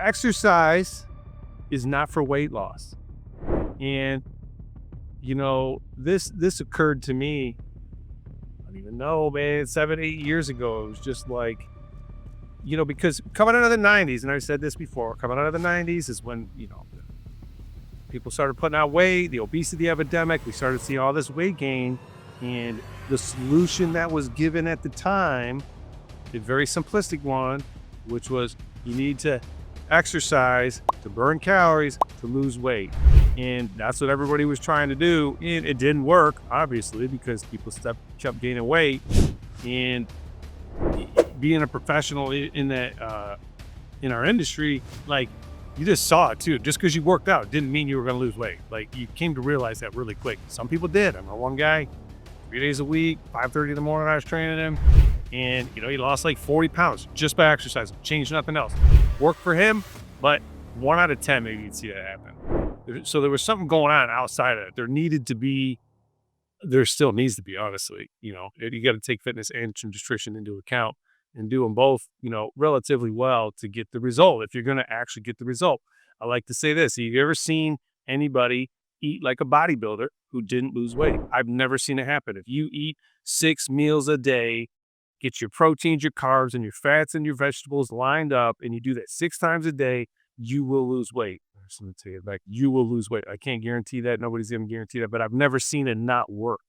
exercise is not for weight loss. And, this occurred to me, I don't even know, man, 7, 8 years ago. It was just like, because coming out of the 90s, and I said this before, coming out of the 90s is when, people started putting out weight, the obesity epidemic, we started seeing all this weight gain. And the solution that was given at the time, a very simplistic one, which was you need to exercise to burn calories to lose weight. And that's what everybody was trying to do. And it didn't work, obviously, because people kept gaining weight. And being a professional in that, in our industry, like, you just saw it too. Just because you worked out didn't mean you were going to lose weight. Like, you came to realize that really quick. Some people did. I know one guy, 3 days a week, 5:30 in the morning, I was training him. And, he lost like 40 pounds just by exercising, changed nothing else. Worked for him, but 1 out of 10, maybe you'd see that happen. So there was something going on outside of it. There still needs to be, honestly. You got to take fitness and nutrition into account and do them both, relatively well to get the result. If you're going to actually get the result, I like to say this. Have you ever seen anybody eat like a bodybuilder who didn't lose weight? I've never seen it happen. If you eat 6 meals a day, get your proteins, your carbs, and your fats and your vegetables lined up, and you do that 6 times a day, you will lose weight. Let me tell you, like, you will lose weight. I can't guarantee that. Nobody's going to guarantee that, but I've never seen it not work.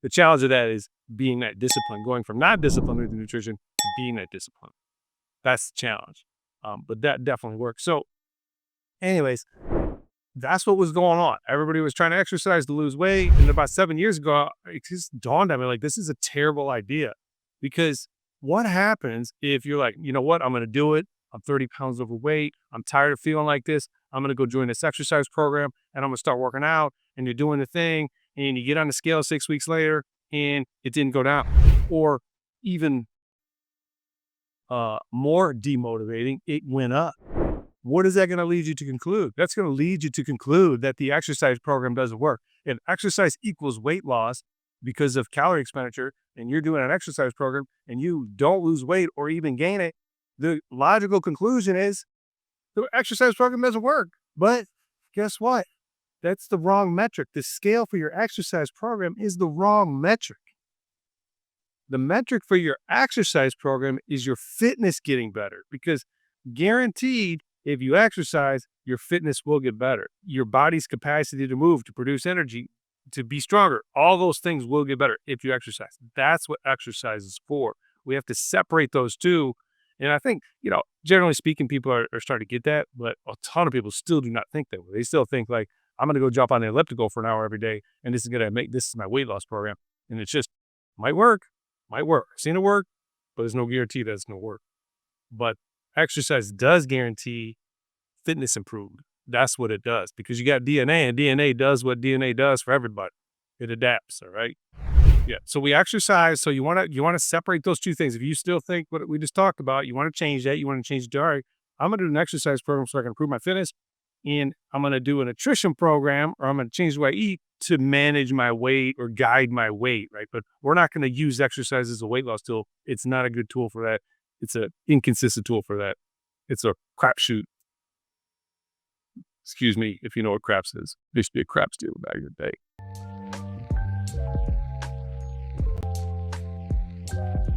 The challenge of that is being that disciplined, going from not disciplined with the nutrition to being that disciplined. That's the challenge. But that definitely works. So anyways, that's what was going on. Everybody was trying to exercise to lose weight. And about 7 years ago, it just dawned on me, like, this is a terrible idea. Because what happens if you're like, you know what, I'm going to do it. I'm 30 pounds overweight. I'm tired of feeling like this. I'm going to go join this exercise program and I'm going to start working out. And you're doing the thing and you get on the scale 6 weeks later and it didn't go down. Or even more demotivating, it went up. What is that going to lead you to conclude? That's going to lead you to conclude that the exercise program doesn't work. If exercise equals weight loss because of calorie expenditure, and you're doing an exercise program and you don't lose weight or even gain it, the logical conclusion is the exercise program doesn't work. But guess what? That's the wrong metric. The scale for your exercise program is the wrong metric. The metric for your exercise program is your fitness getting better, because guaranteed, if you exercise, your fitness will get better. Your body's capacity to move, to produce energy, to be stronger, all those things will get better if you exercise. That's what exercise is for. We have to separate those two. And I think, generally speaking, people are starting to get that, but a ton of people still do not think that way. They still think like, I'm going to go jump on the elliptical for an hour every day, and this is my weight loss program. And it's just, might work. I've seen it work, but there's no guarantee that it's going to work. But exercise does guarantee fitness improvement. That's what it does, because you got DNA, and DNA does what DNA does for everybody. It adapts. All right. Yeah. So we exercise. So you want to separate those two things. If you still think what we just talked about, you want to change that. You want to change it to, all right, I'm going to do an exercise program so I can improve my fitness, and I'm going to do a nutrition program, or I'm going to change the way I eat to manage my weight or guide my weight. Right. But we're not going to use exercise as a weight loss tool. It's not a good tool for that. It's an inconsistent tool for that. It's a crapshoot. Excuse me if you know what craps is. There used to be a craps deal back in the day.